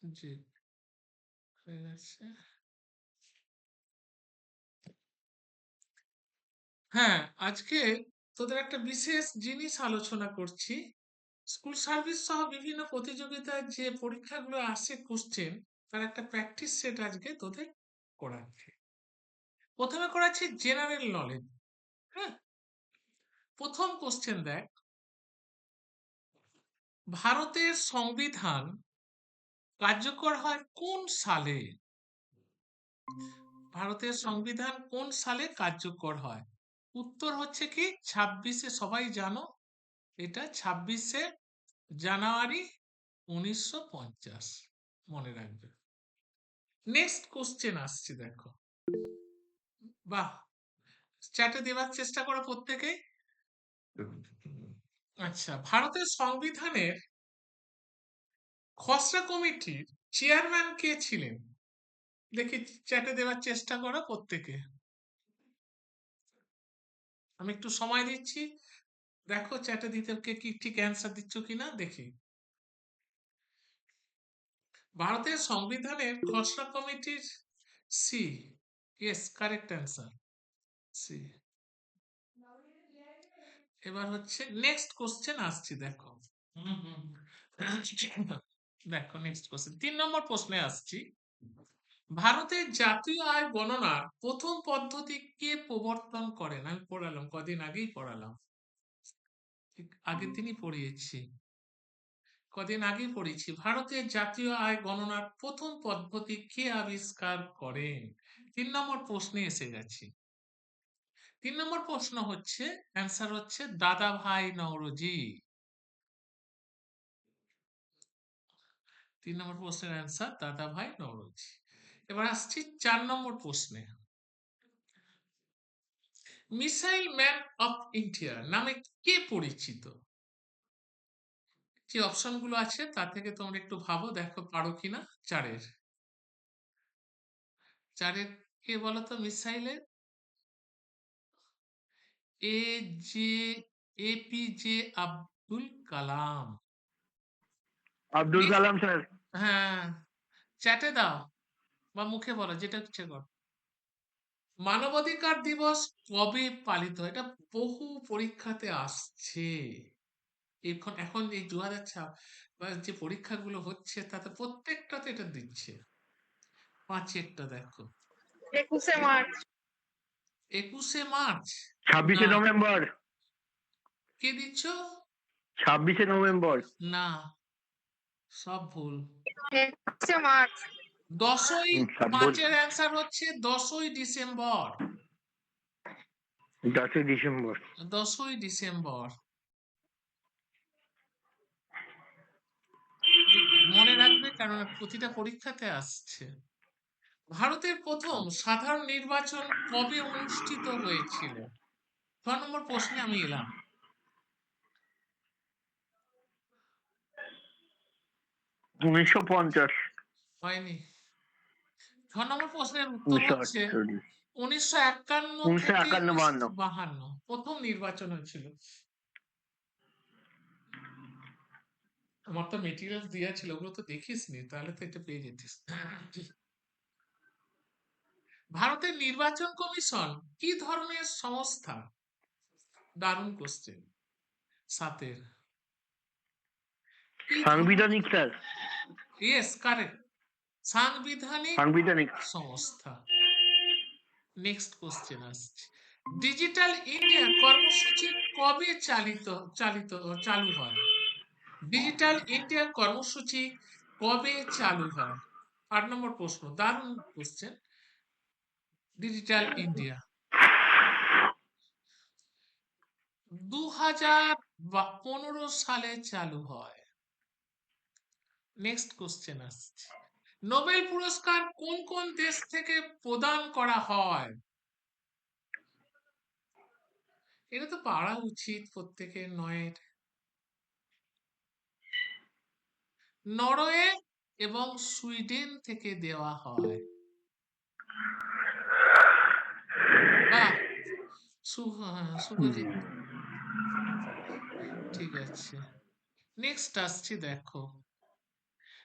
জি, হয়ে গেছে। হ্যাঁ, আজকে তোদের একটা বিশেষ জিনিস আলোচনা করছি। স্কুল সার্ভিস সহ বিভিন্ন প্রতিযোগিতায় যে পরীক্ষাগুলো আসে কোশ্চেন, তার একটা প্র্যাকটিস সেট আজকে তোদের করাচ্ছি। প্রথমে করাচ্ছি জেনারেল নলেজ। হ্যাঁ, প্রথম কোশ্চেন দেখ, ভারতের সংবিধান কার্যকর হয় কোন সালে? ভারতের সংবিধান কোন সালে কার্যকর হয়? উত্তর হচ্ছে কি 26-এ, সবাই জানো এটা 26-এ জানুয়ারি 1950। মনে রাখবে। নেক্সট কোশ্চেন আসছে দেখো। বাহ, চ্যাটে দেওয়ার চেষ্টা করো প্রত্যেকে। আচ্ছা, ভারতের সংবিধানের খসড়া কমিটির চেয়ারম্যান কে ছিলেন? দেখি চ্যাটে দেওয়ার চেষ্টা করো প্রত্যেকে। আমি একটু সময় দিচ্ছি, দেখো চ্যাটে দিতে কে কি ঠিক অ্যান্সার দিচ্ছ কিনা দেখি। ভারতের সংবিধানের খসড়া কমিটির C, yes, correct answer C. এবার হচ্ছে নেক্সট কোশ্চেন আসছি দেখো। দেখো নেক্সট কোশ্চেন 3 নম্বর প্রশ্নে আসছি। ভারতের জাতীয় আয় গণনার প্রথম পদ্ধতি কে প্রবর্তন করেন? আমি পড়ালাম, কদিন আগেই পড়ালাম, ঠিক আগের দিনই পড়িয়েছি, কদিন আগেই পড়েছি। ভারতের জাতীয় আয় গণনার প্রথম পদ্ধতি কে আবিষ্কার করেন? 3 নম্বর প্রশ্নে এসে গেছি। 3 নম্বর প্রশ্ন হচ্ছে, অ্যান্সার হচ্ছে দাদাভাই নওরোজি। 3 নম্বর প্রশ্নের অ্যান্সার দাদাভাই নওরোজি। এবার আসছি 4 নম্বর প্রশ্নে। মিসাইল ম্যান অফ ইন্ডিয়া নামে কে পরিচিত? যে অপশনগুলো আছে তার থেকে তোমরা একটু ভাবো, দেখো পারো কিনা। চারের চারের কে বলো তো? মিসাইলের A J APJ Abdul Kalam. Abdul Next, Kalam sir. হ্যাঁ, চ্যাটে দাও বা মুখে বলো, যেটা ইচ্ছে কর। মানবাধিকার দিবস কবে পালিত হয়? এটা বহু পরীক্ষাতে আসছে। এখন এখন এই 2026 যে পরীক্ষাগুলো হচ্ছে তাতে প্রত্যেকটাতে এটা দিচ্ছে। 5-একটা দেখো। 21শে মার্চ। 21শে মার্চ? 26শে না। নভেম্বর। কে দিচ্ছ? 26শে নভেম্বর। না, সব ভুল। 21শে মার্চ। 10ই, সব ভুল। 5-এর অ্যান্সার হচ্ছে 10ই ডিসেম্বর। 10ই ডিসেম্বর। 10ই ডিসেম্বর। মনে রাখবে, কারণ প্রতিটা পরীক্ষাতে আসছে। ভারতের প্রথম সাধারণ নির্বাচন কবে অনুষ্ঠিত হয়েছিল? 6 নম্বর প্রশ্নে আমি এলাম। 1950। হয়নি। 6 নম্বর প্রশ্নের উত্তর হচ্ছে 1951 থেকে 1951-52। 52 প্রথম নির্বাচন হয়েছিল। আমার তো মেটেরিয়াল দেওয়া ছিল, ওগুলো তো দেখিসনি, তাহলে তো এটা পেয়ে যেতিস। ভারতের নির্বাচন কমিশন কি ধরনের সংস্থা? দারুণ কোশ্চেন। 7-এর কি ধরনের? সাংবিধানিক স্যার। ইয়েস, কারেক্ট, সাংবিধানিক সাংবিধানিক। সংস্থা। নেক্সট কোশ্চেন আসছে। ডিজিটাল ইন্ডিয়া কর্মসূচি কবে চালু হয়? ডিজিটাল ইন্ডিয়া কর্মসূচি কবে চালু হয়? 8 নম্বর প্রশ্ন, দারুণ কোশ্চেন। ডিজিটাল ইন্ডিয়া 2015 সালে চালু হয়। নেক্সট কোশ্চেন আসছে। নোবেল পুরস্কার কোন কোন দেশ থেকে প্রদান করা হয়? এটা তো পারা উচিত প্রত্যেকের। নরওয়ে এবং সুইডেন থেকে দেওয়া হয়। বাহ, শুভজিৎ, ঠিক আছে। নেক্সট আসছি দেখো।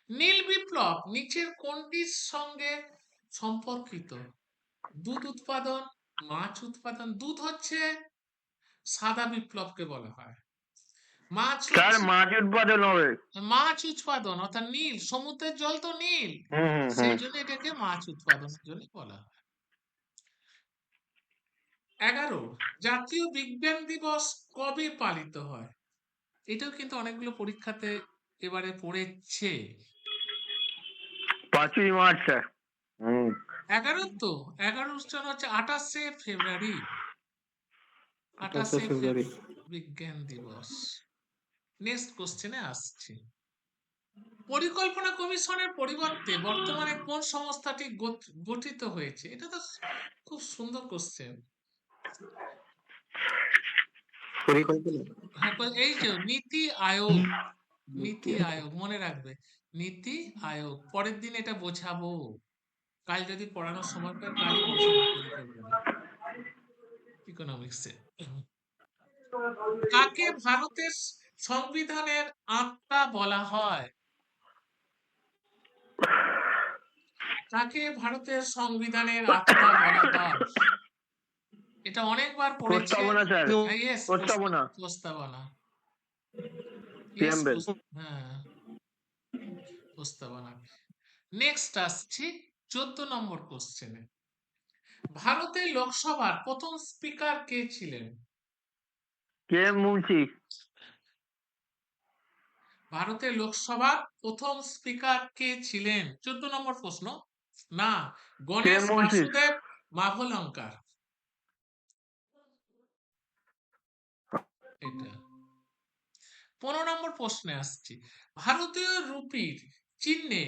নীল বিপ্লব নিচের কোনটির সঙ্গে সম্পর্কিত? দুধ উৎপাদন, মাছ উৎপাদন। দুধ হচ্ছে সাদা বিপ্লবকে বলা হয়। মাছ স্যার হচ্ছে মাছ উৎপাদন হবে। মাছ উৎপাদন, অর্থাৎ নীল, সমুদ্রের জল তো নীল, হুম। সেই জন্য এটাকে মাছ উৎপাদনের জন্য বলা হয়। 11 জাতীয় বিজ্ঞান দিবস কবে পালিত হয়? এটাও কিন্তু অনেকগুলো পরীক্ষাতে এবারে পড়েছে। 5ই মার্চ স্যার। 11 তো 11 জন হচ্ছে 28শে ফেব্রুয়ারি। 28শে ফেব্রুয়ারি। বিজ্ঞান দিবস। নেক্সট কোশ্চেনে আসছি। পরিকল্পনা কমিশনের পরিবর্তে বর্তমানে কোন সংস্থাটি গঠিত হয়েছে? এটা তো খুব সুন্দর কোশ্চেন। পরিকল্পনা হ্যাঁ, এই যে নীতি আয়োগ, নীতি আয়োগ মনে রাখবে, নীতি আয়োগ। পরের দিন এটা বোঝাবো, কাল যদি পড়ানোর সময় পাই কালই বোঝাবো পরিকল্পনা ইকোনমিক্সে। কাকে ভারতের সংবিধানের আত্মা বলা হয়? কাকে ভারতের সংবিধানের আত্মা বলা হয়? এটা অনেকবার পড়েছে। প্রস্তাবনা স্যার, Yes, প্রস্তাবনা। প্রস্তাবনা। Yes, preamble. হ্যাঁ, প্রস্তাবনা। নেক্সট আসছি 14 নম্বর কোশ্চেনে। ভারতের লোকসভার প্রথম স্পিকার কে ছিলেন? কে মুন্সি। ভারতের লোকসভার প্রথম স্পিকার কে ছিলেন? 14 নম্বর প্রশ্ন। না, গণেশ মুন্সি। বাসুদেব মাভলঙ্কার। এটা 15 নম্বর প্রশ্নে আসছি। ভারতীয় রুপির চিহ্নে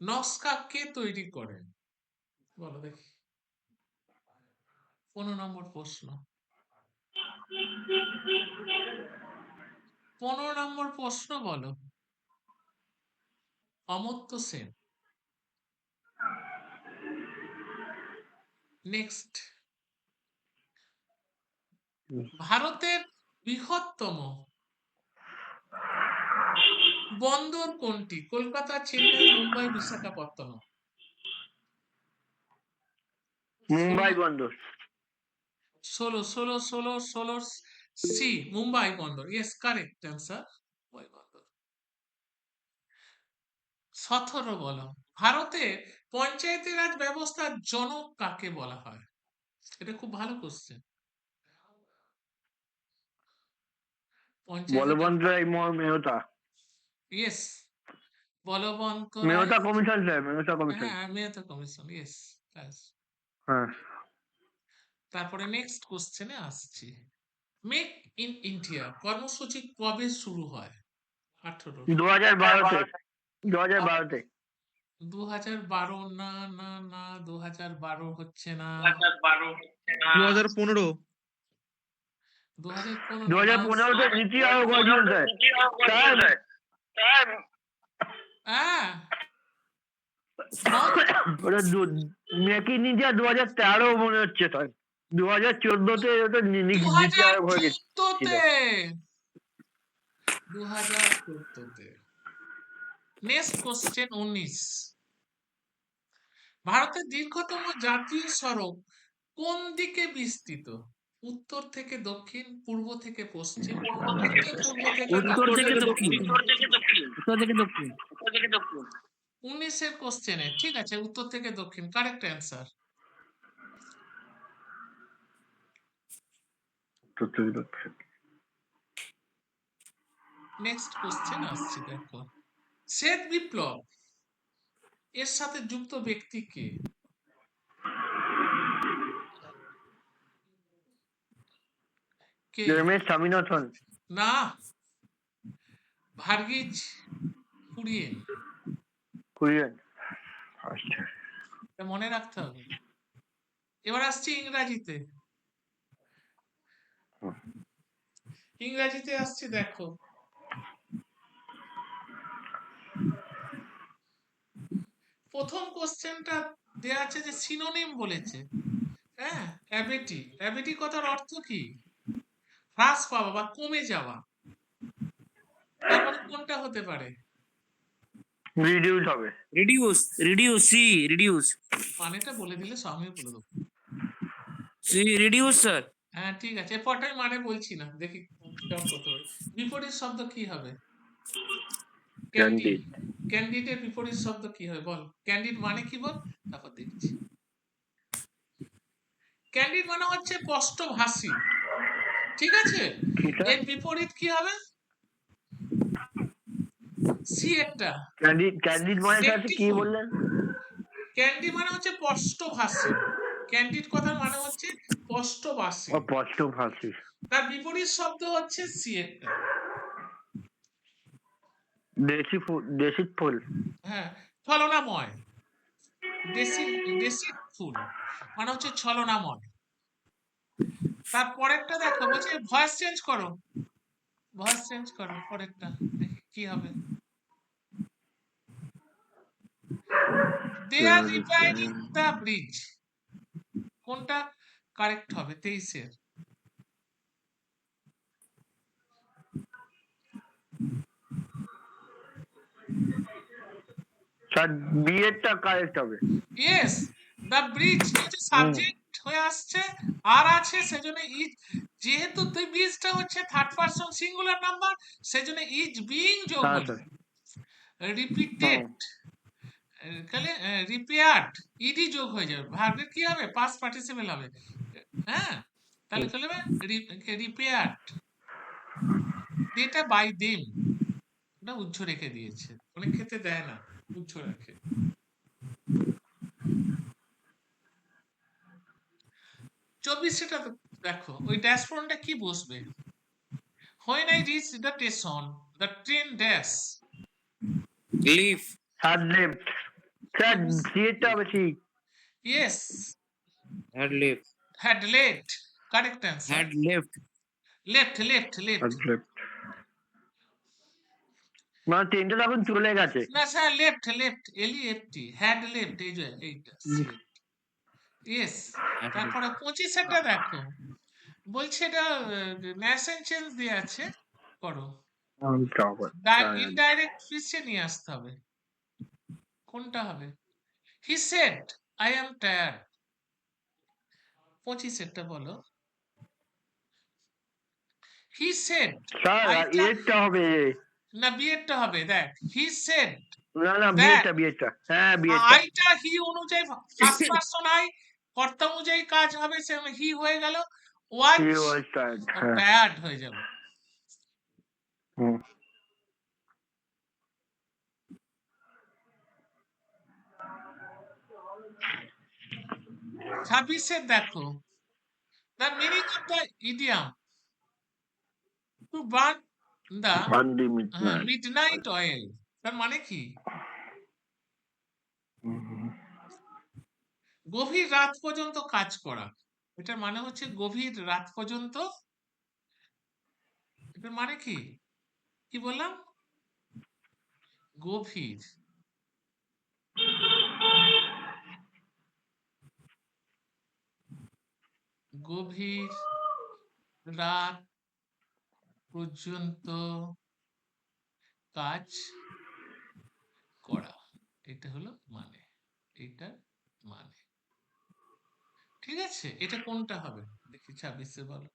নকশা কে তৈরি করেন? বলো দেখি। 15 নম্বর প্রশ্ন। 15 নম্বর প্রশ্ন বলো। অমর্ত্য সেন। নেক্সট। ভারতের বৃহত্তম বন্দর কোনটি? কলকাতা, চেন্নাই, মুম্বাই, বিশাখাপত্তনম। মুম্বাই বন্দর। 16 সি, মুম্বাই বন্দর। ইয়েস, কারেক্ট অ্যান্সার, মুম্বাই বন্দর। 17 বলো। ভারতের পঞ্চায়েতি রাজ ব্যবস্থার জনক কাকে বলা হয়? এটা খুব ভালো question. Balwant Rai Mehta. Yes, Balwant Mehta Rai. Commission sir, Mehta commission. হ্যাঁ, মেহতা কমিশন। ইয়েস। হ্যাঁ। তারপরে নেক্সট কোশ্চেনে আসছি। মেক ইন ইন্ডিয়া কর্মসূচি কবে শুরু হয়? 18। 2012-তে। 2012-তে। 2012 না না না, 2012 হচ্ছে না। 2015 2015-তে নীতি আয়োগ হয়েছিল স্যার। হ্যাঁ, ওটা মেক ইন ইন্ডিয়া 2013 মনে হচ্ছে স্যার। 2014-তে ওটা নীতি আয়োগ হয়ে গেছিল। 2014-তে। Next question 19। ভারতের দীর্ঘতম জাতীয় সড়ক কোন দিকে বিস্তৃত? উত্তর থেকে দক্ষিণ, পূর্ব থেকে পশ্চিম, উত্তর পূর্ব থেকে উত্তর থেকে দক্ষিণ। 19-এর কোশ্চেনে ঠিক আছে, উত্তর থেকে দক্ষিণ, কারেক্ট অ্যান্সার। নেক্সট কোশ্চেন আসছে, দেখো। শ্বেত বিপ্লব এর সাথে যুক্ত ব্যক্তি কে? কে? রমেশ স্বামীনাথন। না, ভার্গিজ কুরিয়েন। কুরিয়েন। আচ্ছা। এটা মনে রাখতে হবে। এবার আসছি ইংরাজিতে। ইংরাজিতে আসছি, দেখো। প্রথম কোশ্চেনটা দেয়া আছে যে সিনোনিম বলেছে। হ্যাঁ, অ্যাবিটি। অ্যাবিটি কথার অর্থ কি? হ্রাস পাওয়া বা কমে যাওয়া। তার মানে কোনটা হতে পারে? রিডিউস হবে। reduce, see, reduce, মানেটা বলে দিলে আমিও বলে দেবো। see, reduce, sir. হ্যাঁ ঠিক আছে, এরপরটাই মানে বলছি না, দেখি কেমন করতে পারি। বিপরীত শব্দ কি হবে? ক্যান্ডিড। ক্যান্ডিড। ক্যান্ডিডের বিপরীত শব্দ কি হবে বল? ক্যান্ডিড মানে কি বল, তারপর দেখছি। ক্যান্ডিড মানে হচ্ছে স্পষ্টভাষী, ঠিক আছে? ঠিক আছে। এর বিপরীত কি হবে? সি একটা। ক্যান্ডিড মানে স্যার কি Plentiful। বললেন? ক্যান্ডি মানে হচ্ছে স্পষ্টভাষী। ক্যান্ডিড কথার মানে হচ্ছে স্পষ্টভাষী। স্পষ্টভাষী। তার বিপরীত শব্দ হচ্ছে সি একটা। ডেসিফুল। হ্যাঁ, ছলনাময়। ডেসিটফুল মানে হচ্ছে ছলনাময়। তারপরেরটা দেখো, বলছে ভয়েস চেঞ্জ করো, ভয়েস চেঞ্জ করো, পরেরটা দেখি কি হবে। দে আর রিপেয়ারিং দ্য ব্রিজ, কোনটা কারেক্ট হবে 23-এর? স্যার বিয়েরটা কারেক্ট হবে। ইয়েস, দ্য ব্রিজ হচ্ছে সাবজেক্ট হয়ে আসছে, আর আছে সেজন্য ইজ, যেহেতু দ্য ব্রিজটা হচ্ছে থার্ড পারসন সিঙ্গুলার নাম্বার, সেজন্য ইজ বিইং যোগ হ্যাঁ হলো। স্যার। রিপিটেড, তাহলে রিপেয়ার্ড, ইডি যোগ হয়ে যাবে, ভার্বের কি হবে? পাস্ট পার্টিসিপল হবে। হ্যাঁ, তাহলে কি হবে? রিপেয়ার্ড। এটা বাই দেম, ওটা উজ্জ রেখে দিয়েছে, অনেক ক্ষেত্রে দেয় না, উজ্জ রাখে। 24-টা দেখো, ওই ড্যাশবোর্ডটা কি বসবে? When I reached the station, the train dash. Leave, sir left. Sir বিয়েরটা হবে ঠিক। Yes, had left, had left. Correct answer. had left, Left. Left মানে ট্রেনটা তখন চলে গেছে। না sir, left. LEFT. Had left. এই যে এইটা। Yes. had তারপরে 25-টা দেখো, বলছে এটা ন্যাশন চেঞ্জ দিয়ে আছে, করো। ইনডাইরেক্ট স্পিচে নিয়ে আসতে হবে, কোনটা হবে? He said, I am tired. 25-টা বলো। He said, স্যার আইটা, এরটা হবে। না বিয়েরটা হবে, দেখ। He said না that, বিয়েরটা হ্যাঁ বিয়েরটা। আইটা হি অনুযায়ী ফার্স্ট পারসন আই, কর্তা অনুযায়ী কাজ হবে, সে হি হয়ে গেল, ওয়াজ He was tired, হ্যাঁ। টায়ার্ড হয়ে যাবে। হুম। 26-এর দেখো, the meaning of the idiom to burn the Monday midnight. midnight oil, তার মানে কি? গভীর রাত পর্যন্ত কাজ করা, এটার মানে হচ্ছে গভীর রাত পর্যন্ত। এটার মানে কি, কি বললাম? গভীর, গভীর রাত পর্যন্ত কাজ করা, এটা হলো মানে, এটার মানে। ঠিক আছে, এটা কোনটা হবে দেখি 26-এ বলো।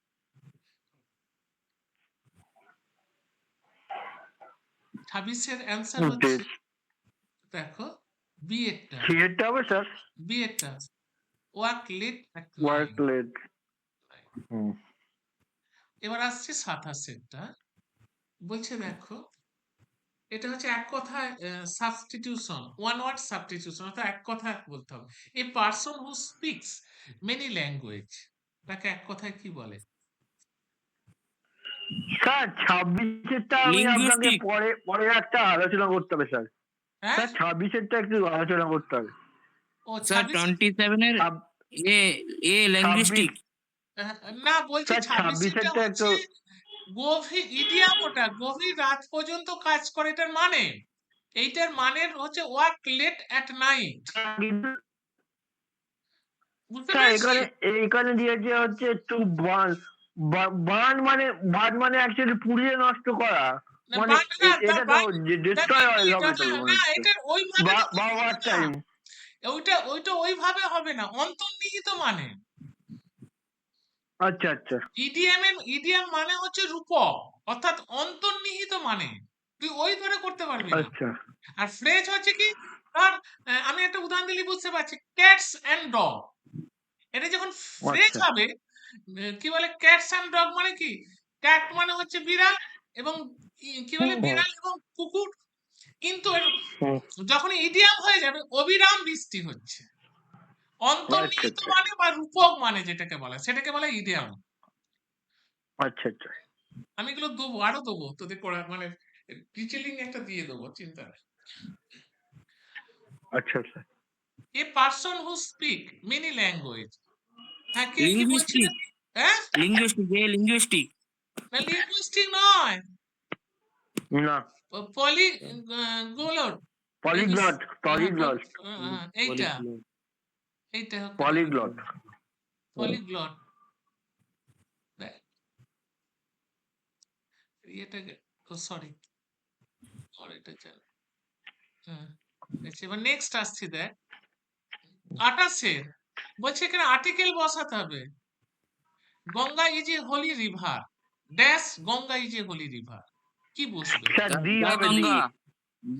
26-এর অ্যান্সার হচ্ছে, দেখো বিয়েরটা। সিয়েরটা হবে স্যার। বিয়েরটা work late at work night. Late. এবার আসছে 27-এরটা, বলছে দেখো, এটা হচ্ছে এক কথায় সাবস্টিটিউশন, ওয়ান ওয়ার্ড সাবস্টিটিউশন, অর্থাৎ এক কথা বলতে হবে। A person who speaks many language, তাকে এক কথায় কি বলে? স্যার 26-এরটা আমি আপনাকে linguistic, পরে একটা আলোচনা করতে হবে স্যার। হ্যাঁ, স্যার 26-এরটা একটু আলোচনা করতে হবে। ও sir, 27-এর linguistic, না, বলছি স্যার 26-এরটা 26-এরটা হচ্ছে একটু গভীর ইডিয়াম, ওটা গভীর রাত পর্যন্ত কাজ করে, এটার মানে, এইটার মানের হচ্ছে ওয়ার্ক লেট অ্যাট নাইট। কিন্তু বুঝতে স্যার পেরেছি? এখানে দিয়েছে হচ্ছে একটু বার্ন মানে অ্যাকচুয়ালি পুড়িয়ে নষ্ট করা। না মানে বার্নহার এটা তো ডিস্ট্রয় হয় হবে তো মনে না হচ্ছে এটা ওইভাবে তো বা হবে ওয়ার না। টাইম। ওইটা ওইভাবে হবে না, অন্তর্নিহিত মানে। আচ্ছা আচ্ছা ইডিয়াম মানে হচ্ছে রূপক, অর্থাৎ অন্তর্নিহিত মানে, তুই ওই ধরে করতে পারবি না। আচ্ছা আর ফ্রেজ হচ্ছে কি, ধর আমি একটা উদাহরণ দিলে বুঝতে পারছি, ক্যাটস এন্ড ডগ, এটা যখন ফ্রেজ আচ্ছা হবে, কি বলে ক্যাটস এন্ড ডগ মানে কি, ক্যাট মানে হচ্ছে বিড়াল এবং কি বলে হুম বিড়াল এবং কুকুর, কিন্তু হুম যখন ইডিয়াম হয়ে যাবে অবিরাম বৃষ্টি হচ্ছে, আচ্ছা অন্তর্নিহিত আচ্ছা মানে বা রূপক মানে যেটাকে বলে সেটাকে বলে ইডিয়াম। আচ্ছা আচ্ছা আমি এগুলো দেবো, আরো দেবো তোদের পড়া, মানে ডিটেলিং একটা দিয়ে দেবো, চিন্তা নেই। আচ্ছা আচ্ছা a person who speak many language, হ্যাঁ কে কি বলছিলেন? Linguistic. হ্যাঁ, Linguistic. না লিঙ্গুইস্টিক নয়, না পলি গোলট, পলিগ্লট পলিগ্লট এইটা Polyglot. এইটা হচ্ছে পলিগ্লট পলিগ্লট। এটাকে, ও সরি, এটা চল, হ্যাঁ আচ্ছা, এবার নেক্সট আসছি দেখ 28 বলছে এখানে আর্টিকেল বসাতে হবে, Ganga is a holy river, dash Ganga is a holy river, কি বসবে? স্যার দি The হবে the Ganga.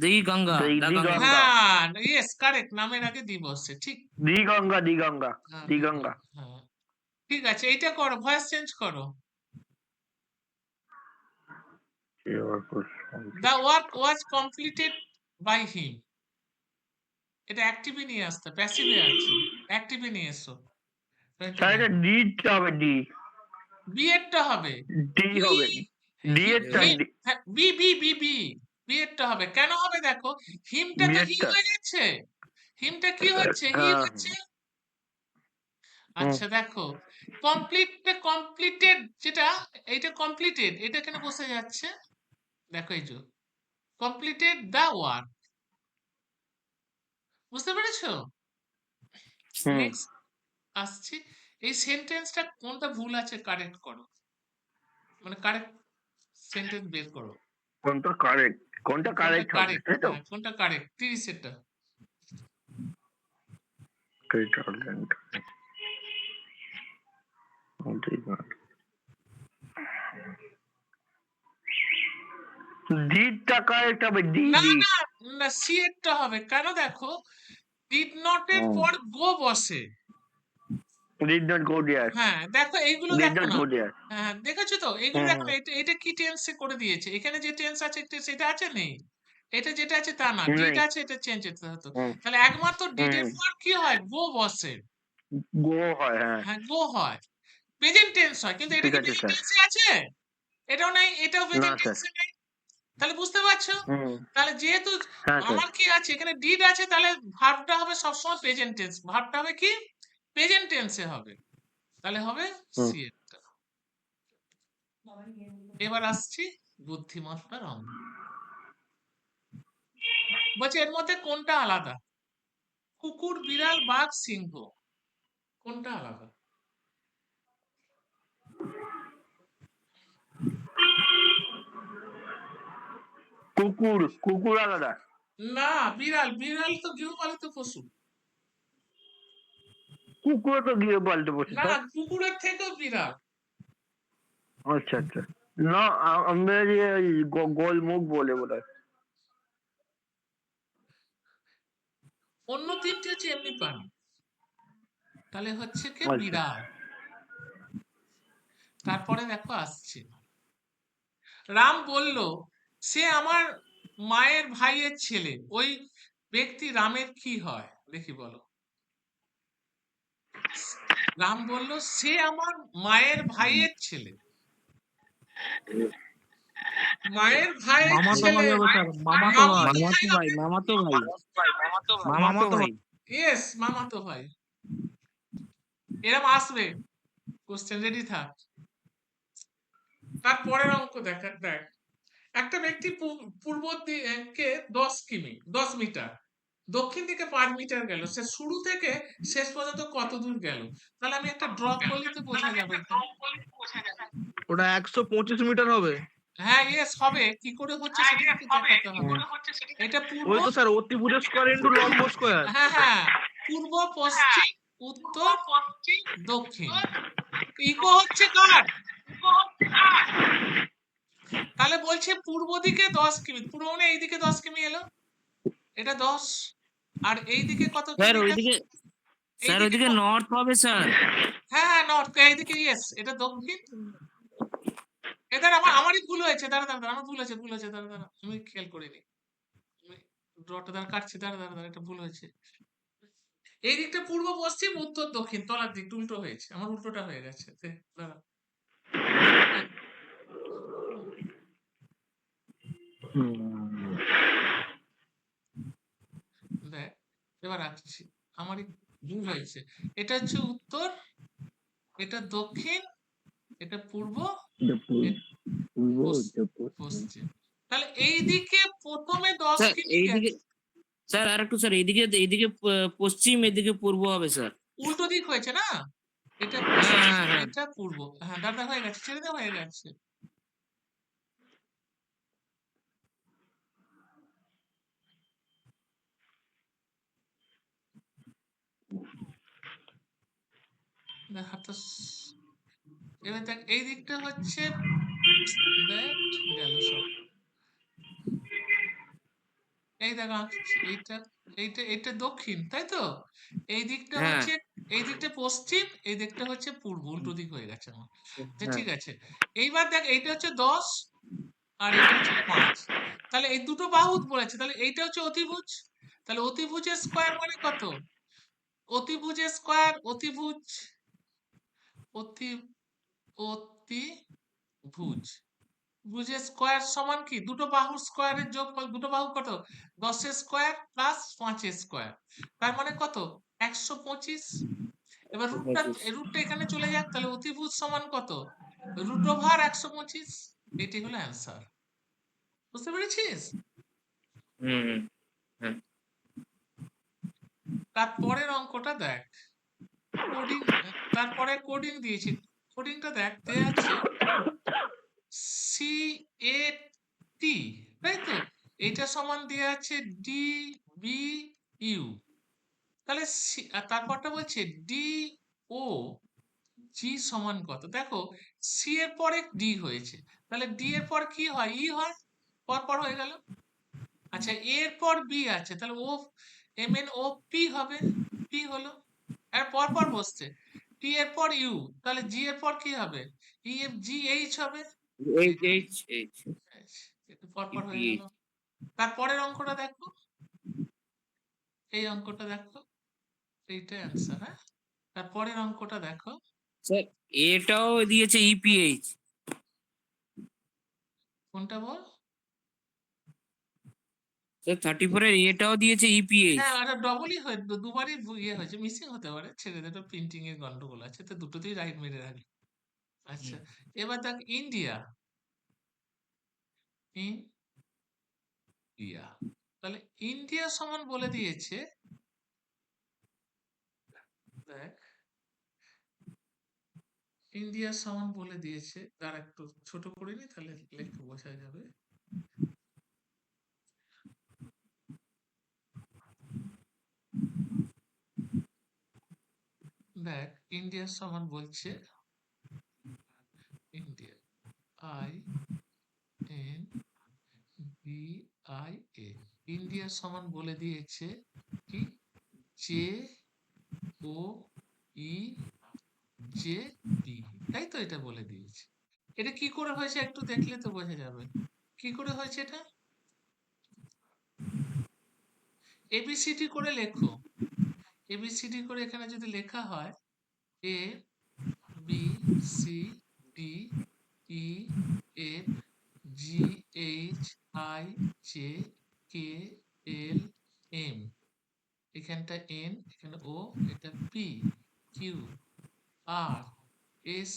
The Ganga. The The Ganga. Ganga. হ্যাঁ ইয়েস কারেক্ট, নামের আগে দি বসছে, ঠিক। দিগঙ্গা দিগঙ্গা হ্যাঁ, দিগঙ্গা হ্যাঁ, ঠিক আছে, এইটা করো, ভয়েস চেঞ্জ করো। The work was completed by him, এটা অ্যাক্টিভে নিয়ে আসতে, প্যাসিভে আছে, অ্যাক্টিভে নিয়ে এসো। স্যার এটা ডিটা হবে ডি বি এরটা হবে, ডি হবে ডি এরটা B B B B B এরটা হবে, কেন হবে দেখো, হিমটা বি তো হি এরটা হয়ে গেছে, হিমটা কি হচ্ছে, হি হচ্ছে। আচ্ছা দেখো, কমপ্লিটেড যেটা, এইটা কমপ্লিটেড, এটা কেন বসে যাচ্ছে, দেখো এই যে কমপ্লিটেড দ্য ওয়ার্ক, বুঝতে পেরেছো? হুম নেক্সট আসছি, এই সেন্টেন্সটা কোনটা ভুল আছে কারেক্ট করো, মানে কারেক্ট সেন্টেন্স বের করো, কোনটা কারেক্ট কোনটা কারেক্ট হবে কারেক্ট, তাই তো হ্যাঁ কোনটা কারেক্ট, 30 এটা। ডিটা কারেক্ট হবে ডি না ডি না না, সি এরটা হবে, কেন দেখো, ডিড নট এর পর গো বসে, ডিড নট গো দেয়ার হ্যাঁ দেখো এইগুলো ডিড দেখো নট না, গো দেয়ার হ্যাঁ দেখেছো তো, এইগুলো দেখো না, এটা কি টেন্সে করে দিয়েছে, এখানে যে টেন্স আছে সেটা আছে নেই, এটা যেটা আছে তা না, ডিড নেই আছে, এটা চেঞ্জ করতে হতো, হুম তাহলে একমাত্র ডিড এর পর কি হয়, গো বসে, গো হয় হ্যাঁ হ্যাঁ গো হয়, প্রেজেন্ট টেন্স হয়, কিন্তু এটা ঠিক কি আছে প্রেজেন্ট স্যার টেন্সে আছে, এটাও নাই, এটাও না প্রেজেন্ট স্যার টেন্সে নেই, তাহলে বুঝতে পারছো, হুম তাহলে যেহেতু হ্যাঁ স্যার আমার কি আছে এখানে ডিড আছে, তাহলে ভার্বটা হবে সবসময় প্রেজেন্ট টেন্স, ভার্বটা হবে কি প্রেজেন্ট টেন্সে হবে, তাহলে হবে হুম সি এরটা। এবার আসছি বুদ্ধিমত্তার অঙ্ক, বলছে এর মধ্যে কোনটা আলাদা, কুকুর বিড়াল বাঘ সিংহ, কোনটা আলাদা? কুকুর কুকুর আলাদা না, বিড়াল, বিড়াল তো গৃহপালিত পশু, কুকুর তো গৃহপালিত পশু না স্যার কুকুরের থেকেও বিড়াল, আচ্ছা আচ্ছা না আমরা যে ওই গোল মুখ বলে বোধ হয় অন্য তিনটে হচ্ছে এমনি প্রাণী, তাহলে হচ্ছে কি আচ্ছা বিড়াল। তারপরে দেখো আসছে, রাম বলল সে আমার মায়ের ভাইয়ের ছেলে, ওই ব্যক্তি রামের কি হয়, দেখি বলো, রাম বলল সে আমার মায়ের ভাইয়ের ছেলে, মায়ের ভাইয়ের মামাতো ছেলে, ভাই হবে স্যার, মামাতো ভাই। মামাতো ভাই মামাতো ভাই ইয়েস মামাতো ভাই, এরম আসবে কোশ্চেন, রেডি থাক। তারপরের অঙ্ক দেখা দেখ, একটা ব্যক্তি পূর্ব দিকে 10 মিটার, দক্ষিণ দিকে 5 মিটার গেল, সে শুরু থেকে শেষ পর্যন্ত কত দূর গেল, তাহলে আমি একটা ড্র করলে তো বোঝা যাবে এটা। ওটা 125 মিটার হবে। হ্যাঁ ইয়েস হবে, কি করে হচ্ছে সেটা একটু দেখাতে হবে। এটা পূর্ব, ওই তো স্যার অতিভুজ স্কোয়ার ইন্টু লম্ব স্কোয়ার। হ্যাঁ হ্যাঁ, পূর্ব পশ্চিম উত্তর দক্ষিণ। ইকো হচ্ছে কার? তাহলে বলছে পূর্ব দিকে 10 কিমি, পূর্ব মানে এইদিকে 10 কিমি এলো, এটা 10, আর এইদিকে কত স্যার কিমি? ওইদিকে, স্যার এইদিকে ওইদিকে নর্থ হবে স্যার। হ্যাঁ হ্যাঁ নর্থ, এইদিকে ইয়েস, এটা দক্ষিণ। এদের আমারই ভুল হয়েছে, দাঁড়া দাঁড়া দাঁড়া, আমার ভুল হয়েছে দাঁড়া দাঁড়া, আমি খেয়াল করিনি, আমি ড্রটা দাঁড়া কাটছি, দাঁড়া দাঁড়া দাঁড়া, এটা ভুল হয়েছে। এই দিকটা পূর্ব পশ্চিম উত্তর দক্ষিণ, তলার দিক উল্টো হয়েছে, আমার উল্টোটা হয়ে গেছে, দাঁড়া। দেখ এবার আসছি, আমারই ভুল হয়েছে, এটা হচ্ছে উত্তর, এটা দক্ষিণ, এটা পূর্ব, এটা পশ্চিম। তাহলে এই দিকে প্রথমে 10 স্যার কিমি এইদিকে, গেছে, স্যার আর একটু স্যার এইদিকে, এইদিকে পশ্চিম, এদিকে পূর্ব হবে স্যার। উল্টো দিক হয়েছে না, এটা হ্যাঁ পশ্চিম, হ্যাঁ হ্যাঁ। এটা পূর্ব। হ্যাঁ দাদা হয়ে গেছে, ছেড়ে দেওয়া হয়ে গেছে। দেখ হাতটা এবার দেখ এই দিকটা হচ্ছে, দেখ গেল সব, এই দেখ আঁকছি, এইটা এইটা এটা দক্ষিণ তাই তো, এই দিকটা হ্যাঁ হচ্ছে, এই দিকটা পশ্চিম, এই দিকটা হচ্ছে পূর্ব, উল্টো দিক হয়ে গেছে আমার। যে হ্যাঁ ঠিক আছে, এইবার দেখ এইটা হচ্ছে 10 আর এটা হচ্ছে 5, তাহলে এই দুটো বাহু বলেছে, তাহলে এইটা হচ্ছে অতিভুজ, তাহলে অতিভুজের স্কোয়ার মানে কত? অতিভুজের স্কোয়ার, অতিভুজ, অতি অতিভুজ, ভুজের স্কোয়ার সমান কি, দুটো বাহুর স্কোয়ারের যোগফল, দুটো বাহু কত? 10 এর স্কোয়ার প্লাস 5 এর স্কোয়ার, তার মানে কত? 125। এবার রুটটা এখানে চলে যাক, তাহলে অতিভুজ সমান কত? রুট ওভার 125, এটি হলো অ্যান্সার। বুঝতে পেরেছিস? হুম হুম, হ্যাঁ তারপরের অঙ্কটা দেখ, কোডিং, তারপরে কোডিং দিয়েছি, কোডিংটা দেখ দেয়া আছে সি এ টি, তাই তো, এটা সমান দেয়া আছে ডি বি ইউ, তাহলে আর তারপরটা বলছে ডি ও জি সমান কত? দেখো সি এর পরে ডি হয়েছে, তাহলে ডি এর পর কি হয়? ই হয়, পর পর হয়ে গেল। আচ্ছা এর পর বি আছে, তাহলে ও এম এন ও পি হবে, পি হলো, আর পর পর বসছে। টি এর পর ইউ, তাহলে জি এর পর কি হবে? ই এফ জি এইচ হবে, এইচ এইচ এইচ একটু পর পর হয়ে গেল। ইপিএইচ। তারপরের অঙ্কটা দেখো, এই অঙ্কটা দেখো, এইটা অ্যান্সার। হ্যাঁ তারপরের অঙ্কটা দেখো, স্যার এটাও দিয়েছে ইপিএইচ। কোনটা বল? স্যার 34 এর এটাও দিয়েছে ইপিএইচ। হ্যাঁ এটা ডবলই হয়ে দুবারই ইয়ে হয়েছে, মিসিং হতে পারে, ছেড়ে দে, প্রিন্টিং এর গন্ডগোল আছে, তো দুটোতেই রাইট মেরে রাখি। আচ্ছা এবার দেখ ইন্ডিয়া, ইন্ডিয়া, তাহলে ইন্ডিয়া সমান বলে দিয়েছে, দেখ ইন্ডিয়া সমান বলে দিয়েছে, তার একটু ছোট করে নি তাহলে লেখা বোঝা যাবে। দেখ ইন্ডিয়া সমান বলছে, India I N B I A, India সমান বলে দিয়েছে কি, J O E J B, তাই তো, এটা বলে দিয়েছে। এটা কি করে হয়েছে একটু দেখলে তো বোঝা যাবে কি করে হয়েছে এটা। এবিসিডি করে লেখো, এবিসিডি করে এখানে যদি লেখা হয় A B C D E F G H I J K L M, এখানটা এন, এখানে ও, এটা P Q R S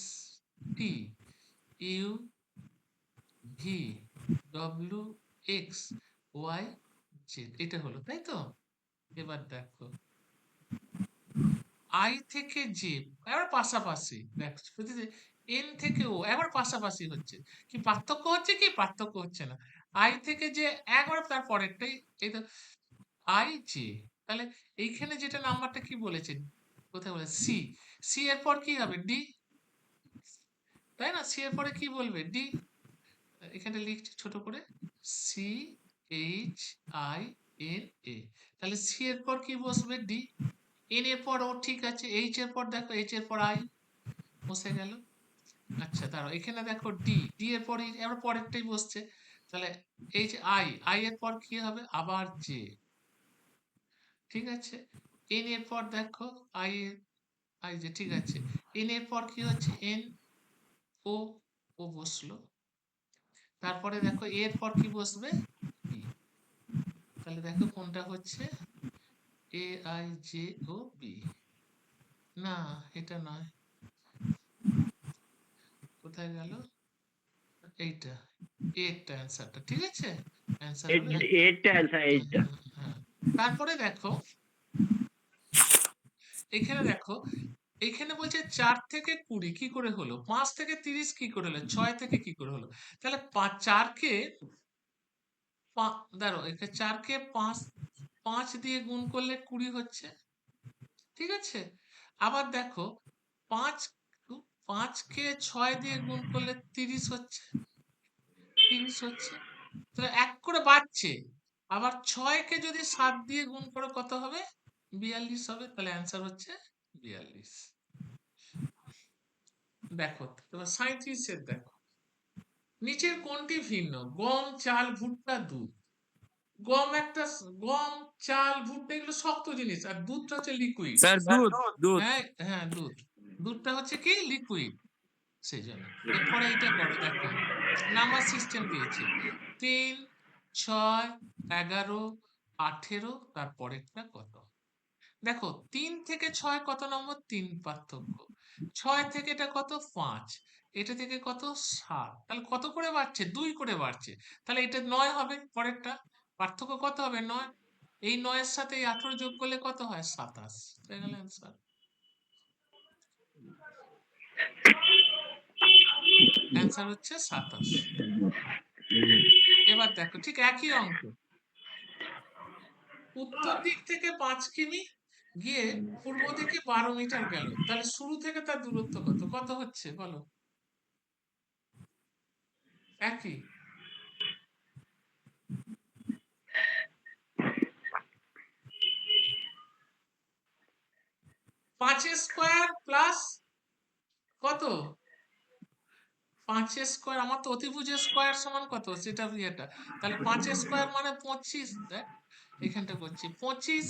T U V W X Y Z, এটা হলো তাই তো। এবার দেখো আই থেকে জে, এবার পাশাপাশি দেখ, এন থেকে ও একবার পাশাপাশি হচ্ছে, কি পার্থক্য হচ্ছে কি পার্থক্য হচ্ছে না, আই থেকে যে একবার তার পরেরটাই, এই তো আই জে, তাহলে এইখানে যেটা নাম্বারটা কি বলেছে, কোথায় বলে সি, সি এর পর কি হবে ডি, তাই না, সি এর পরে কি বলবে ডি, এখানে লিখছি ছোট করে C H I N A, তাহলে সি এর পর কি বসবে ডি, এন এর পর ও ঠিক আছে, এইচ এর পর দেখো এইচ এর পর আই বসে গেল। আচ্ছা দাঁড়াও এখানে দেখো ডি, ডি এর পরে এবার পরেরটাই বসছে, তাহলে এইচ আই, আই এর পর কি হবে আবার জে, ঠিক আছে, এন এর পর দেখো আই, আই জে, ঠিক আছে, এন এর পর কি হচ্ছে এন, ও, ও বসলো, তারপরে দেখো এর পর কি বসবে বি, তাহলে দেখো কোনটা হচ্ছে A I J O B, না এটা নয়, কোথায় গেল এইটা, এরটা অ্যান্সারটা, ঠিক আছে, অ্যান্সার হবে এইটা অ্যান্সার এইটা। হ্যাঁ। তারপরে দেখো এখানে দেখো, এখানে বলছে 4 থেকে 20 কি করে হলো, 5 থেকে 30 কি করে হলো, 6 থেকে কি করে হলো, তাহলে 4 কে দাঁড়ো এখানে 4 কে 5 দিয়ে গুণ করলে 20 হচ্ছে, ঠিক আছে, আবার দেখো 5 5 কে 6 দিয়ে গুণ করলে 30 হচ্ছে, 30 হচ্ছে, তো এক করে বাড়ছে, আবার 6 কে যদি 7 দিয়ে গুণ করো কত হবে 42 হবে, তাহলে অ্যান্সার হচ্ছে 42। দেখো তোমার 37 এর দেখো, নিচের কোনটি ভিন্ন, গম চাল ভুট্টা দুধ, গম একটা গম চাল ভুট্টা এগুলো শক্ত জিনিস, আর দুধটা হচ্ছে লিকুইড, স্যার দুধ, দুধ। হ্যাঁ হ্যাঁ দুধ, দুধটা হচ্ছে কি লিকুইড, সেই জন্য। এরপরে এটা করো দেখো, নাম্বার সিস্টেম দিয়েছে 3 6 11 18, তারপরেরটা কত, দেখো 3 থেকে 6 কত নম্বর 3 পার্থক্য, 6 থেকে এটা কত 5, এটা থেকে কত 7, তাহলে কত করে বাড়ছে 2 করে বাড়ছে, তাহলে এটা 9 হবে পরেরটা, পার্থক্য কত হবে 9, এই 9 এর সাথে এই 18 যোগ করলে কত হয় 27, হয়ে গেল অ্যান্সার, অ্যান্সার হচ্ছে 27। এবার দেখো ঠিক একই অঙ্ক, উত্তর দিক থেকে 5 কিমি গিয়ে পূর্ব দিকে 12 মিটার গেল, তাহলে শুরু থেকে তার দূরত্ব কত, কত হচ্ছে বলো, একই, 5 স্কোয়ার প্লাস কত, 5 স্কোয়ার, আমার তো অতিভুজের স্কোয়ার সমান কত সেটা ইয়েটা, তাহলে 5 স্কোয়ার মানে 25, এখানটা করছি 25,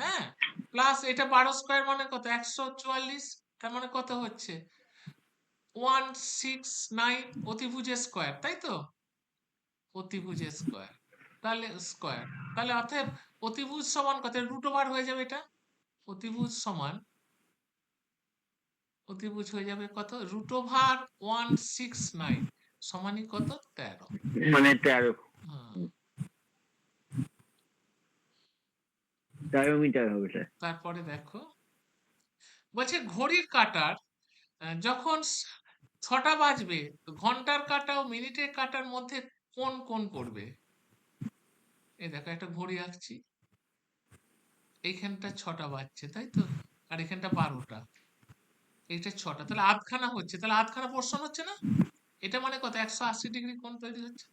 হ্যাঁ, প্লাস এটা 12 স্কোয়ার মানে কত 144, তার মানে কত হচ্ছে 169 অতিভুজের স্কোয়ার, তাই তো, অতিভুজের স্কোয়ার, তাহলে স্কোয়ার, তাহলে অতএব অতিভুজ সমান কত রুট ওভার হয়ে যাবে, এটা অতিভুজ সমান, অতিভুজ হয়ে যাবে কত রুট ওভার 169 সমানই কত 13, মানে 13 হ্যাঁ। 13 মিটার হবে স্যার। তারপরে দেখো বলছে ঘড়ির কাঁটার যখন 6টা বাজবে ঘন্টার কাঁটা ও মিনিটের কাঁটার মধ্যে কোন কোন করবে, এই দেখো একটা ঘড়ি আঁকছি, এইখানটা 6টা বাজছে তাই তো, আর এখানটা 12টা, এইটা 6টা, তাহলে আধখানা হচ্ছে, তাহলে আধখানা পোর্শন হচ্ছে না, এটা মানে কত 180 ডিগ্রি কোণ তৈরি হচ্ছে,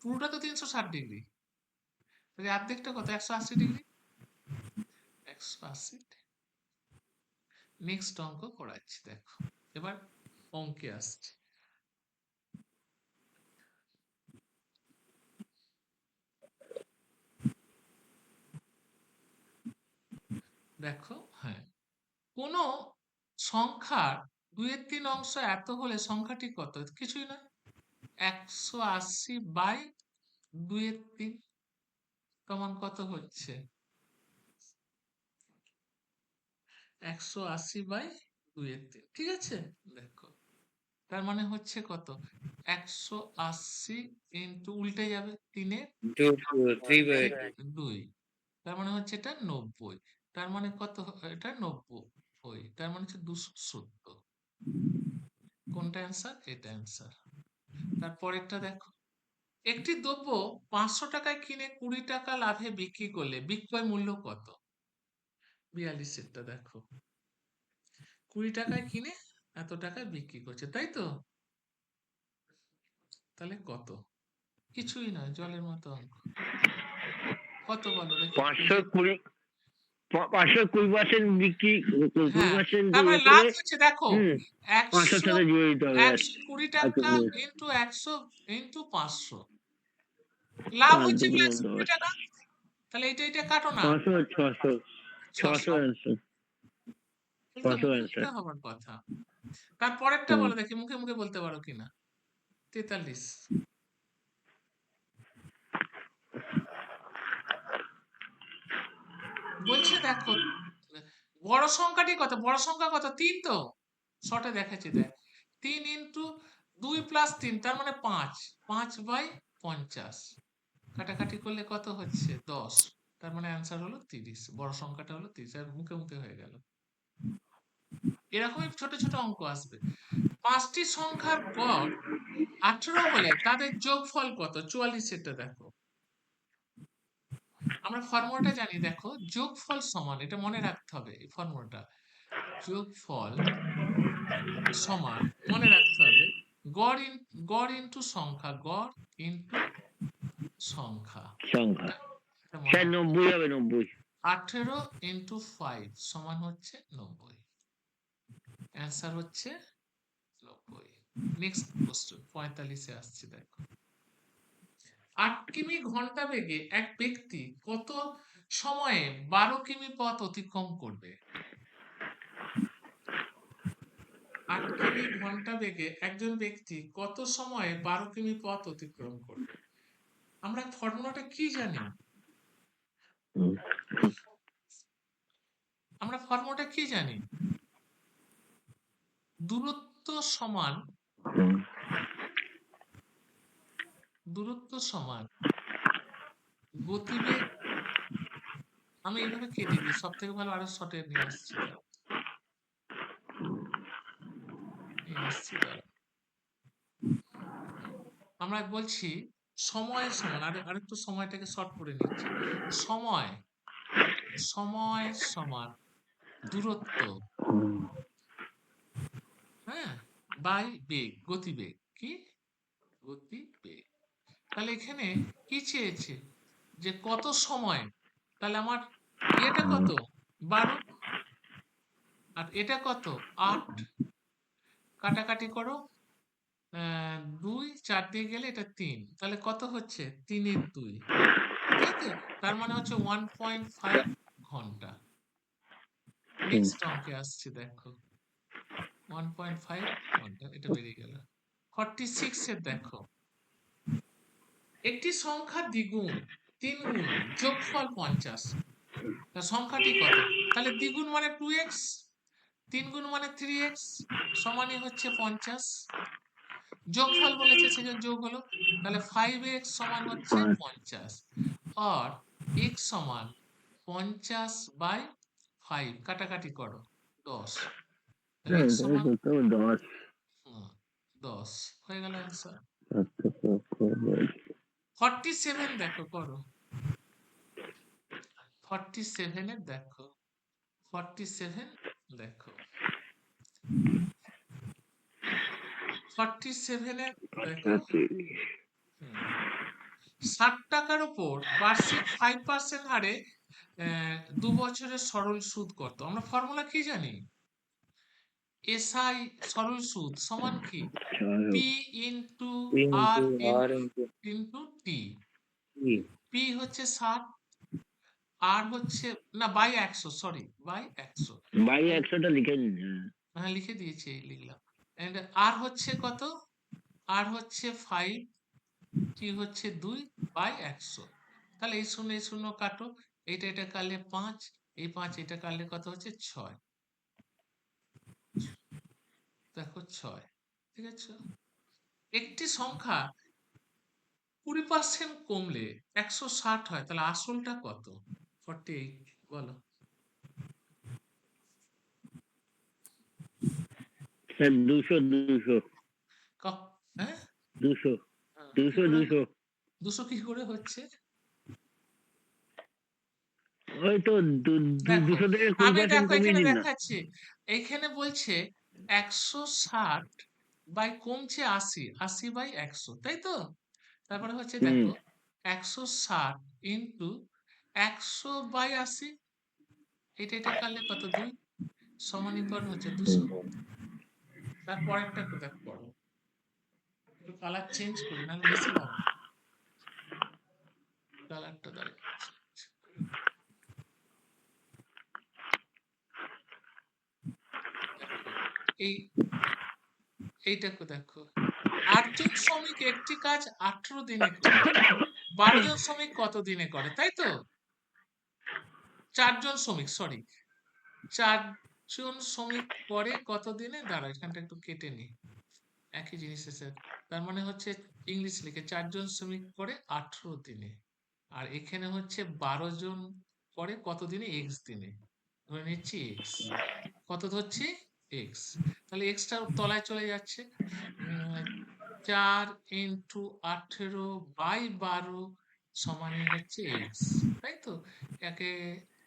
পুরোটা তো 360 ডিগ্রি, তাহলে অর্ধেকটা কত 180 ডিগ্রি, 180। নেক্সট অঙ্ক করাচ্ছি দেখো, এবার অঙ্কে আসছে, দেখো হ্যাঁ, কোন সংখ্যার 2/3 অংশ এত হলে সংখ্যাটি কত, কিছুই না 180/2/3 সমান কত হচ্ছে 180/2/3, ঠিক আছে, দেখো তার মানে হচ্ছে কত 180 ইন্টু উল্টে যাবে 3 2, তার মানে হচ্ছে এটা 90, তার মানে কত এটা 90, ওই তার মানে হচ্ছে 270। কোনটা অ্যান্সার? এটা অ্যান্সার। তারপরেরটা দেখো, একটি দ্রব্য 500 টাকায় কিনে 20 টাকা লাভে বিক্রি করলে বিক্রয় মূল্য কত? 42 দেখো, 20 টাকায় কিনে এত টাকায় বিক্রি করছে, তাই তো? তাহলে কত? কিছুই নয়, জলের মতো অঙ্ক। কত বলো দেখি? 520 520% বিক্রি, হ্যাঁ, 20% তার মানে লাভ করে, হচ্ছে দেখো হুম, 500 একশো সাথে জুড়ে দিতে হবে, ব্যাস। 120 আর টাকা কিছু নেই। ইন্টু 100 ইন্টু 500, লাভ আর হচ্ছে দুগুণ 120 10, টাকা। তাহলে এটা কাটো না, 600 600। অ্যান্সার, তাহলে তো 600 মুখে অ্যান্সার। মুখে হবার কথা। তারপরেরটা বলো দেখি, মুখে মুখে বলতে পারো কিনা? 43। বলছে দেখো, বড় সংখ্যাটি কত? বড় সংখ্যা কত? 3 তো, শর্টে দেখাচ্ছি দেখ, 3 ইন্টু 2 প্লাস 3 তার মানে 5, 5/50, কাটাকাটি করলে কত হচ্ছে? 10। তার মানে অ্যান্সার হলো 30, বড় সংখ্যাটা হলো 30, আর মুখে মুখে হয়ে গেল। এরকমই ছোট ছোট অঙ্ক আসবে। 5টি সংখ্যার গড় 18 হলে তাদের যোগফল কত? 44 দেখো, আমরা ফর্মুলাটা জানি, দেখো যোগফল সমান, এটা মনে রাখতে হবে এই ফর্মুলাটা, যোগফল সমান মনে রাখতে হবে গড় ইনটু সংখ্যা, গড় ইনটু সংখ্যা, সংখ্যা এটা মনে স্যার, রাখতে হবে। 90 হবে, 90। 18 ইনটু 5 সমান হচ্ছে 90, অ্যান্সার হচ্ছে 90। নেক্সট কোশ্চেন 45-এ আসছে দেখো, 8 কিমি ঘন্টা বেগে এক ব্যক্তি কত সময়ে 12 কিমি পথ অতিক্রম করবে? 8 কিমি ঘন্টা বেগে একজন ব্যক্তি কত সময়ে 12 কিমি পথ অতিক্রম করবে? আমরা ফর্মুলাটা কি জানি? হুম, আমরা ফর্মুলাটা কি জানি? দূরত্ব সমান, হুম, দূরত্ব সমান গতিবেগ। আমি এইভাবে কেটে দিই, সব থেকে ভালো আরো শর্টে নিয়ে আসছি, দাঁড়া। আমরা বলছি সময় সমান, আরেকটু সময়টাকে শর্ট করে নিচ্ছি, সময় সময় সমান দূরত্ব, হুম, হ্যাঁ, বাই বেগ, গতিবেগ। কি? গতিবেগ। তাহলে এখানে কি চেয়েছে? যে কত সময়, তাহলে আমার এটা কত? 12, আর এটা কত? 8, কাটাকাটি করো, 2 4 দিয়ে গেলে এটা 3, তাহলে কত হচ্ছে? 3 এর 2, তাই তো? তার মানে হচ্ছে 1.5 ঘন্টা। হুম, নেক্সট অঙ্কে আসছে দেখো, 1.5 ঘন্টা, এটা বেরিয়ে গেল। 46 এর দেখো, একটি সংখ্যা দ্বিগুণ 3 গুণ যোগফল 50, তা সংখ্যাটি কত? তাহলে দ্বিগুণ মানে 2x, 3 গুণ মানে 3x, সমানই হচ্ছে 50। যোগফল বলেছে সেজন্য যোগ হলো, তাহলে 5x সমান হচ্ছে 5, 50, আর x সমান 50/5, কাটাকাটি করো 10, তাহলে x সমান 10। 10 হয়ে গেল অ্যান্সার। আচ্ছা, 47 দেখো করো, 47 এর দেখো, 47 দেখো, 47 এর দেখো, 60 টাকার উপর বার্ষিক 5% হারে 2 বছরের সরল সুদ কত? আমরা ফর্মুলা কি জানি? এসআই সরল সুদ সমান কি? পি ইন্টু আর ইন্টু টি। পি হচ্ছে 60, আর হচ্ছে না বাই 100, সরি বাই 100, বাই 100টা লিখে নিন। হ্যাঁ লিখে দিয়েছি, এই লিখলাম। এন্ড আর হচ্ছে কত? আর হচ্ছে 5, টি হচ্ছে 2 বাই 100। তাহলে এই শূন্য কাটো, এটা কাটলে 5, এই 5 এটা কাটলে কত হচ্ছে? 6। দেখো 6, ঠিক আছে। একটি সংখ্যা 20% কমলে 160 হয়, তাহলে আসলটা কত? 48 বলো। স্যার 200 হ্যাঁ 200 কি 200 করে 200 200 কি করে হচ্ছে? ওই তো দেখো 200 থেকে আমি 20% কমিয়ে এখানে দিন না। দেখাচ্ছি, এইখানে বলছে 160 বাই কমছে 80 তাই তো? তারপরে হচ্ছে হুম দেখো 160 ইন্টু 100/80, এটা কাটলে কত 2 সমানীকরণ হচ্ছে 200। তারপরেরটা দেখো করো, একটু কালার চেঞ্জ করি নাহলে মিশে যাবে, কালারটা দাঁড়িয়ে দেখো এই এইটাকে দেখো, 8 জন শ্রমিক একটি কাজ 18 দিনে করে, 12 জন শ্রমিক কত দিনে করে, তাই তো? 4 জন শ্রমিক, সরি, 4 জন শ্রমিক করে কত দিনে, দাঁড়া এখানটা একটু কেটে নি, একই জিনিস এসে, তার মানে হচ্ছে ইংলিশ লিখে 4 জন শ্রমিক করে 18 দিনে, আর এখানে হচ্ছে 12 জন করে কত দিনে, এক্স দিনে, ধরে নিচ্ছি এক্স, কত ধরছি এক্স, তাহলে এক্সটা তলায় চলে যাচ্ছে, 4 ইন্টু 18/12 সমানই হচ্ছে এক্স, তাই তো? একে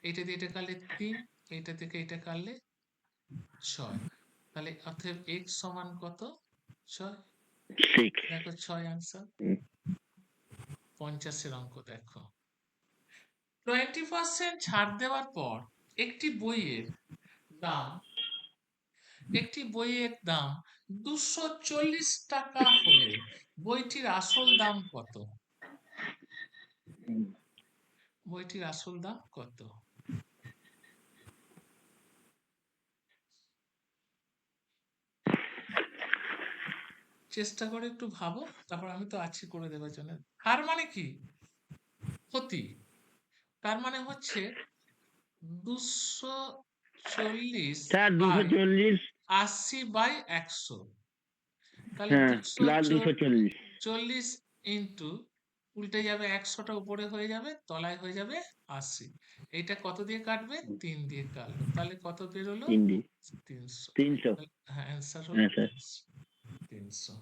এটা দিয়ে এটা কাটলে 3, এটা থেকে এটা কাটলে 6, তাহলে অতএব এক্স সমান কত, 6। ঠিক দেখো 6 আনসার। 50-এর অঙ্ক দেখো, 20% ছাড় দেওয়ার পর একটি বইয়ের দাম একটি বইয়ের দাম 240 টাকা হলে বইটির আসল দাম কত? বইটির আসল দাম কত? চেষ্টা করে একটু ভাবো, তারপর আমি তো আছি করে দেবার জন্য। হার মানে কি, ক্ষতি, তার মানে হচ্ছে 240 স্যার বাই 240 80/100, তাহলে হ্যাঁ প্লাস 240 240 ইন্টু, উল্টে যাবে 100টা উপরে হয়ে যাবে, তলায় হয়ে যাবে 80, এইটা কত দিয়ে কাটবে, 3 দিয়ে কাটলো, তাহলে কত বেরোলো, 3 দিয়ে 300। 300 হ্যাঁ অ্যান্সার হলো হ্যাঁ স্যার 300।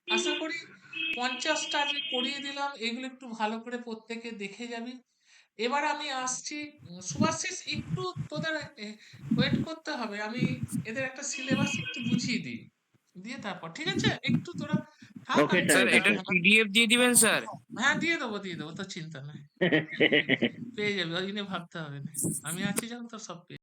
আশা করি 50টা আজকে করিয়ে দিলাম, এগুলো একটু ভালো করে প্রত্যেকে দেখে যাবি। এবার আমি আসছি, শুভাশিস একটু তোদের ওয়েট করতে হবে, আমি এদের একটা সিলেবাস একটু বুঝিয়ে দিই, দিয়ে তারপর ঠিক আছে, একটু তোরা থাক, ওকে আমি স্যার স্যার চিন্তা এটার ওকে ভাবনা, পিডিএফ দিয়ে দিবেন স্যার। হ্যাঁ দিয়ে দেবো, তো চিন্তা নাই, পেয়ে যাবে, ওই জন্য ভাবতে হবে না, আমি আছি যখন, তো সব পেয়ে